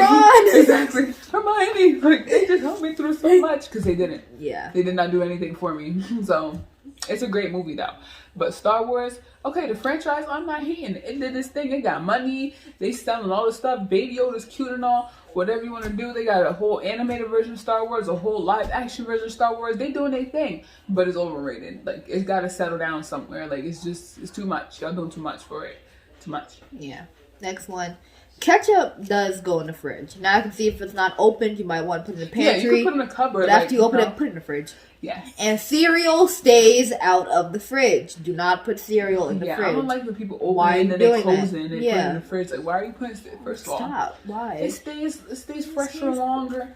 exactly, Hermione. Like, they just helped me through so much, because they didn't. Yeah, they did not do anything for me. So it's a great movie though. But Star Wars, okay, the franchise, I'm not hating. It did this thing. It got money. They selling all the stuff. Baby Yoda's cute and all. Whatever you want to do, they got a whole animated version of Star Wars, a whole live action version of Star Wars. They doing their thing, but it's overrated. Like, it's got to settle down somewhere. Like, it's too much. Y'all doing too much for it. Too much. Yeah. Next one. Ketchup does go in the fridge. Now I can see if it's not opened, you might want to put it in the pantry. Yeah, you can put it in the cupboard. But after you open it, put it in the fridge. Yes. And cereal stays out of the fridge. Do not put cereal in the fridge. I don't like when people open it and then they close it and they put it in the fridge. Like, why are you putting it? First of all, stop. Why? It stays fresher longer.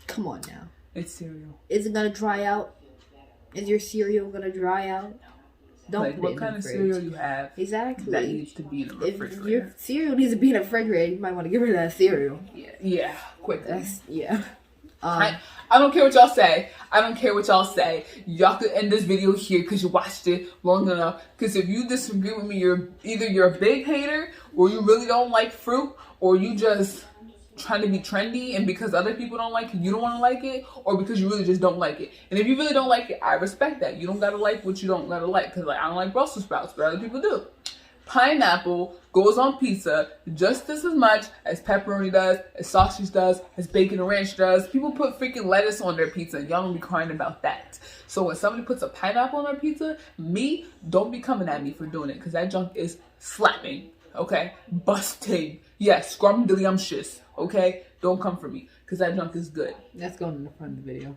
Come on now. It's cereal. Is it gonna dry out? Is your cereal gonna dry out? Don't like put what it in kind the of fridge. cereal you have Exactly. that needs to be in the refrigerator. If your cereal needs to be in the refrigerator, you might want to get rid of that cereal. Yeah, quickly. I don't care what y'all say. I don't care what y'all say. Y'all could end this video here because you watched it long enough. Because if you disagree with me, you're a big hater, or you really don't like fruit, or you just trying to be trendy, and because other people don't like it, you don't want to like it, or because you really just don't like it. And if you really don't like it, I respect that. You don't gotta like what you don't gotta like, because like I don't like Brussels sprouts, but other people do. Pineapple goes on pizza just as much as pepperoni does, as sausage does, as bacon and ranch does. People put freaking lettuce on their pizza, and y'all don't be crying about that. So when somebody puts a pineapple on their pizza, don't be coming at me for doing it, because that junk is slapping, okay? Busting. Yes, scrumdiddlyumptious, okay? Don't come for me, because that junk is good. That's going in the front of the video.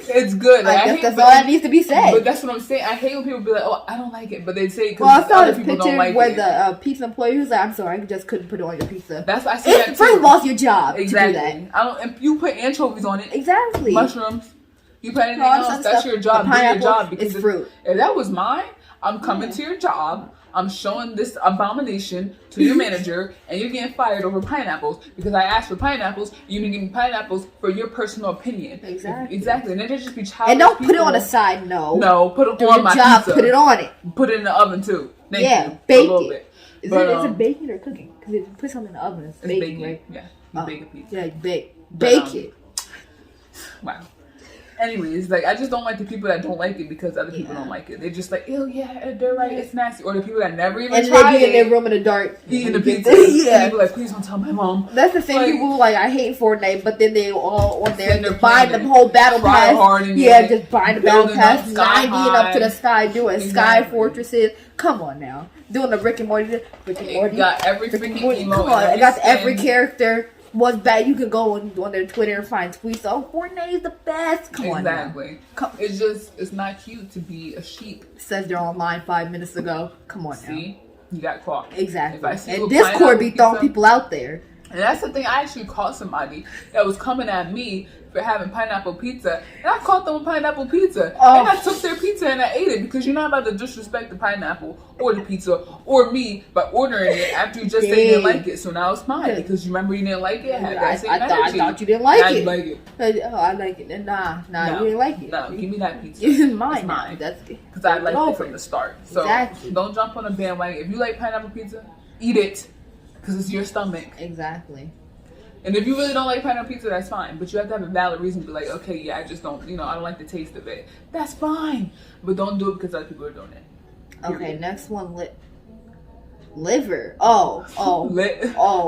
It's good. Like, I guess that's all that needs to be said. But that's what I'm saying. I hate when people be like, "Oh, I don't like it," but they say because I saw other this people picture don't like where it. the pizza employee was like, "I'm sorry, I just couldn't put it on your pizza." I see that too. First of all, it's your job exactly. to do that. I don't. If you put anchovies on it, exactly. Mushrooms. You put anything else, that's your job. Do your job, because it's fruit. If that was mine, I'm coming to your job. I'm showing this abomination to your manager, and you're getting fired over pineapples because I asked for pineapples. You didn't give me pineapples for your personal opinion. Exactly. And then they just be childish. And don't people. put it on the side. No, put it do on my job, pizza. Put it on it. Put it in the oven too. Thank you. Bake a little it. Bit. Is it baking or cooking? Because if you put something in the oven, it's baking, right? Yeah, you bake a pizza. Yeah, bake it. Wow. Anyways, like I just don't like the people that don't like it because other people don't like it. They're just like, ew, yeah, they're right, it's nasty. Or the people that never even tried it. And they be in their room in the dark eating the pizza. And they be like, please don't tell my mom. That's the same people who like, I hate Fortnite, but then they all on there buying the whole battle pass. Just buying the battle pass, 90 and up to the sky, doing sky fortresses. Come on now. Doing the Rick and Morty. Got every freaking emote. Come on, I got every character. Was bad. You can go on their Twitter and find tweets. Oh, Fortnite is the best. Come on, exactly. It's not cute to be a sheep. Says they're online 5 minutes ago. Come on, see, you got caught. Exactly. And Discord be throwing people out there. And that's the thing. I actually caught somebody that was coming at me for having pineapple pizza, and I caught them with pineapple pizza, and I took their pizza and I ate it because you're not about to disrespect the pineapple or the pizza or me by ordering it after you just said you didn't like it. So now it's mine because you remember you didn't like it. I thought you didn't like it. I like it. I like it. Nah, you didn't like it. No, give me that pizza. It's mine. It's mine. That's because I liked it from the start. So don't jump on a bandwagon. If you like pineapple pizza, eat it because it's your stomach. Exactly. And if you really don't like pineapple pizza, that's fine. But you have to have a valid reason to be like, okay, yeah, I just don't, I don't like the taste of it. That's fine. But don't do it because other people are doing it. Okay, next one, liver. Oh.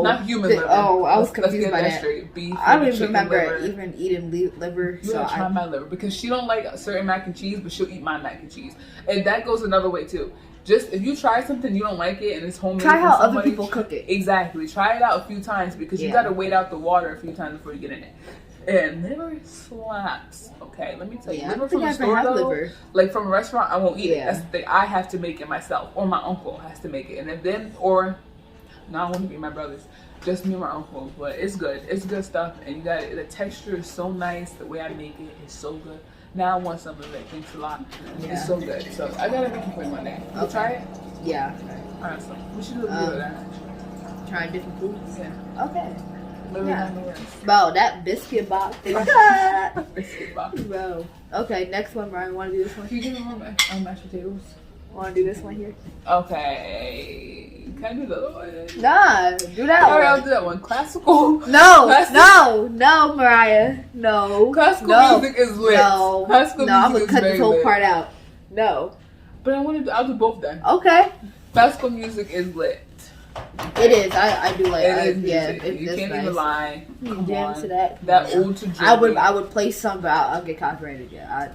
Not human liver. Oh, I was confused by that. Straight. Beef, I don't even remember even eating liver. You gotta try my liver because she don't like certain mac and cheese, but she'll eat my mac and cheese. And that goes another way too. Just if you try something you don't like it and it's homemade, try how other people cook it. Exactly. Try it out a few times because you gotta wait out the water a few times before you get in it. And liver slaps. Okay, let me tell you. Liver from the store though, like from a restaurant, I won't eat it. That's the thing. I have to make it myself, or my uncle has to make it. And then, no, I want to be my brothers. Just me and my uncle. But it's good. It's good stuff. And you got it. The texture is so nice. The way I make it is so good. Now I want some of it. Thanks a lot. Yeah. It's so good. So I gotta make it for you one day. You'll try it? Yeah. Alright, so we should do a video of that. Trying different foods? Yeah. Okay. Yeah. Bro, that biscuit box. Biscuit box. Bro. Okay, next one, Brian. Want to do this one? Can you give me more mashed potatoes? Want to do this one here? Okay. Can I do the other one? Nah, do that one. Alright, I'll do that one. Classical. No, Mariah. No. Classical music is lit. No. Classical music I'm going to cut this whole part out. No. But I'll do both then. Okay. Classical music is lit. It is. I do like it. It's you can't nice. Even lie. Come on. To that. That old to I would play some, but I'll get copyrighted. Yeah,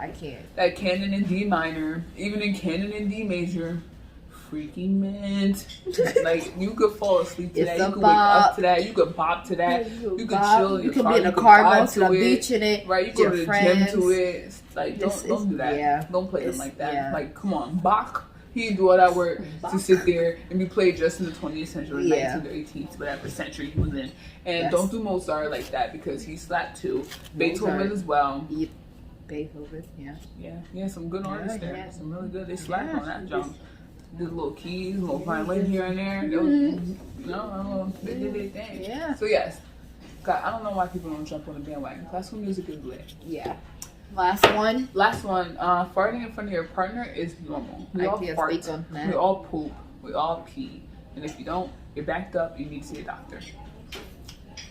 I can't. That canon in D minor, even in canon in D major, freaking mint. Like, you could fall asleep to that. It's You could wake up to that. You could bop to that. You could chill in You your could be in a could car, vibe go to the it. beach in it. Right, you go to the gym to it. Like, don't do that. Yeah. Don't play them like that. Yeah. Like, come on, Bach. He didn't do all that work to sit there and be played just in the 20th century, 19th or 18th, whatever century he was in. And don't do Mozart like that because he slapped too. Beethoven as well. Beethoven, yeah. Yeah, some good artists there. Yeah. Some really good. They slapped on that jump. Did little keys, little violin here and there. They was, they did their thing. Yeah. So yes, God, I don't know why people don't jump on the bandwagon. Classical music is lit. Yeah. Last one, farting in front of your partner is normal. We all fart. We all poop. We all pee. And if you don't, you're backed up. You need to see a doctor.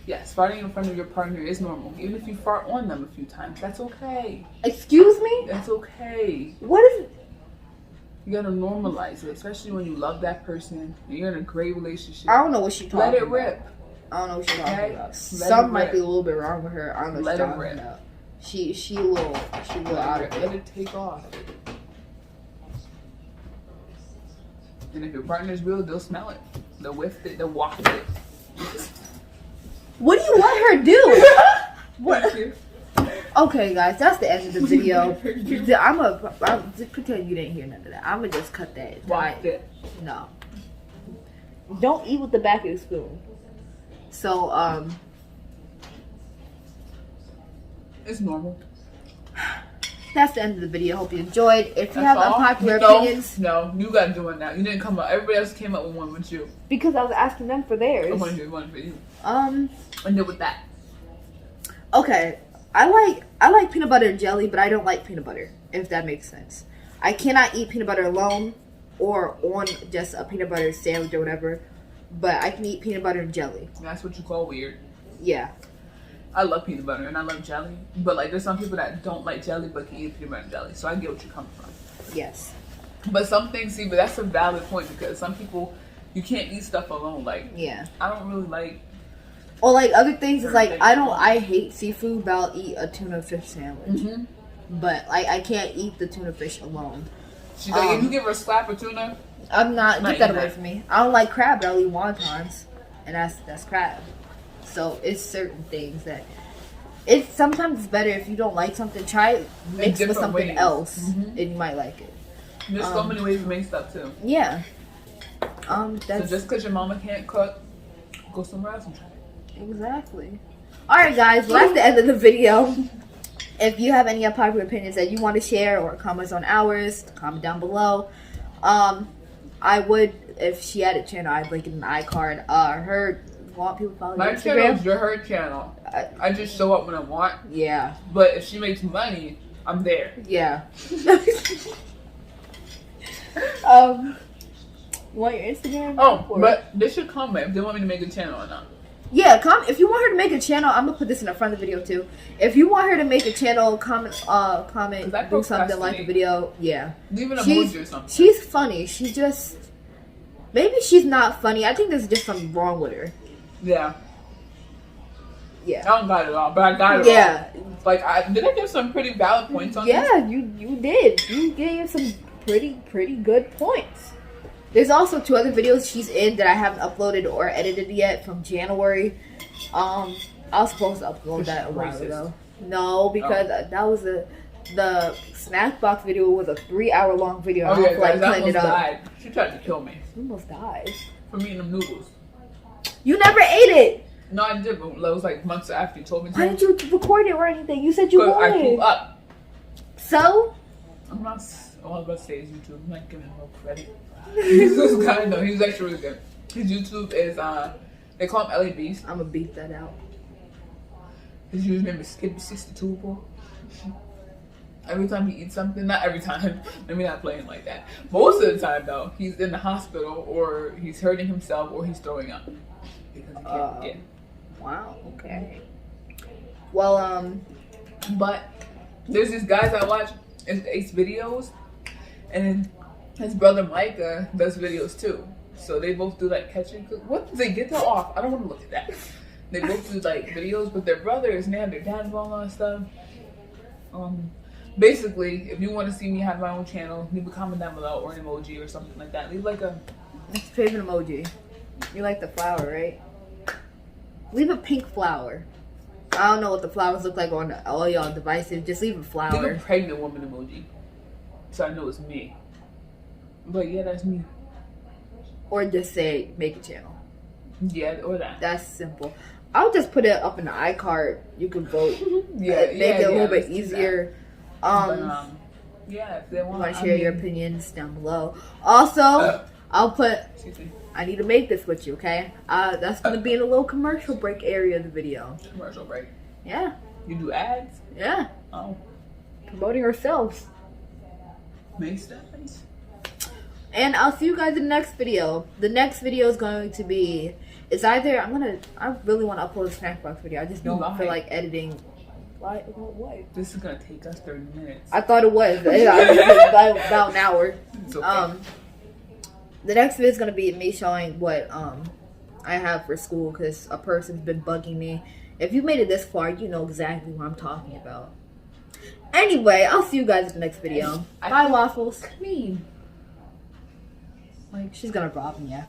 Yes, farting in front of your partner is normal. Even if you fart on them a few times, that's okay. Excuse me? That's okay. What is it? You gotta normalize it, especially when you love that person and you're in a great relationship. I don't know what she's talking about. Let it rip. I don't know what she's talking about. Let Something might be a little bit wrong with her. I don't know what she's talking rip. about. She a little out of it. Let it take off. And if your partner's real, they'll smell it. They'll whiff it. They'll waft it. What do you let her do? What? Okay, guys, that's the end of the video. I'm just pretend you didn't hear none of that. I'm gonna just cut that. Waft it. No. Don't eat with the back of the spoon. So, it's normal. That's the end of the video. Hope you enjoyed. If you have unpopular opinions, no, you got to do it now. You didn't come up. Everybody else came up with one with you. Because I was asking them for theirs. I want to do one for you. And then with that. Okay, I like peanut butter and jelly, but I don't like peanut butter. If that makes sense, I cannot eat peanut butter alone or on just a peanut butter sandwich or whatever. But I can eat peanut butter and jelly. That's what you call weird. Yeah. I love peanut butter and I love jelly, but like there's some people that don't like jelly but can eat peanut butter and jelly. So I get what you're coming from. Yes. But some things, but that's a valid point because some people you can't eat stuff alone. Like I don't really like. Or like other things is like I hate seafood, but I'll eat a tuna fish sandwich. Mm-hmm. But I can't eat the tuna fish alone. She's like, if you give her a slap of tuna, I'm not get that away from me. I don't like crab, but I'll eat wontons, and that's crab. So it's certain things that it's sometimes better if you don't like something, try it mix with something else, and you might like it. There's so many ways to make stuff too. Yeah. So just because your mama can't cook, go somewhere else and try it. Exactly. All right, guys. Well, that's the end of the video. If you have any unpopular opinions that you want to share or comments on ours, comment down below. I would, if she had a channel, I'd link it in the iCard. Want people follow my Instagram? channel is her channel. I just show up when I want. Yeah. But if she makes money, I'm there. Yeah. Want your Instagram? Oh, but they should comment if they want me to make a channel or not. Yeah, if you want her to make a channel, I'm gonna put this in the front of the video too. If you want her to make a channel, comment, do something like the video. Yeah. Leave an emoji or something. She's funny. She's just maybe she's not funny. I think there's just something wrong with her. Yeah. Yeah. I don't got it all, but I got it all. Yeah. Like, did I give some pretty valid points on this? Yeah, you did. You gave some pretty good points. There's also 2 other videos she's in that I haven't uploaded or edited yet from January. I was supposed to upload that a while ago. No, because that was the snack box video was a 3-hour long video. Oh yeah, guys, that almost died. She tried to kill me. She almost died. From eating them noodles. You never ate it. No, I did, but it was like months after you told me to. Why didn't you record it or anything? You said you would. I poop up. So? I'm not. All I was about to say is YouTube. I'm not giving him no credit. This guy, no, he's actually really good. His YouTube is they call him LA Beast. I'm gonna beat that out. His username is Skip62. Every time he eats something, not every time, let me not play him like that. Most of the time though, he's in the hospital or he's hurting himself or he's throwing up because he can't get. Wow. Okay. Well, but there's these guys I watch Ace videos, and his brother Micah does videos too. So they both do like catching. What did they get that off? I don't want to look at that. They both do like videos, but their brothers and they have their dad involved and stuff. Basically, if you want to see me have my own channel, leave a comment down below or an emoji or something like that. Leave like a... What's your favorite emoji? You like the flower, right? Leave a pink flower. I don't know what the flowers look like on all y'all devices. Just leave a flower. Leave a pregnant woman emoji. So I know it's me. But yeah, that's me. Or just say, make a channel. Yeah, or that. That's simple. I'll just put it up in the iCard. You can vote. Make it a little bit easier. Yeah, if they want to share your opinions down below. Also, I'll put... Excuse me. I need to make this with you, okay? That's going to be in a little commercial break area of the video. Commercial break? Yeah. You do ads? Yeah. Oh. Promoting ourselves. Makes sense. And I'll see you guys in the next video. The next video is going to be... It's either... I really want to upload a snack box video. I just don't feel like editing... Why? This is going to take us 30 minutes. I thought it was. About an hour. It's okay. The next video is going to be me showing what I have for school because a person's been bugging me. If you made it this far, you know exactly what I'm talking about. Anyway, I'll see you guys in the next video. Bye, Waffles. Clean. Like, she's going to rob me, yeah.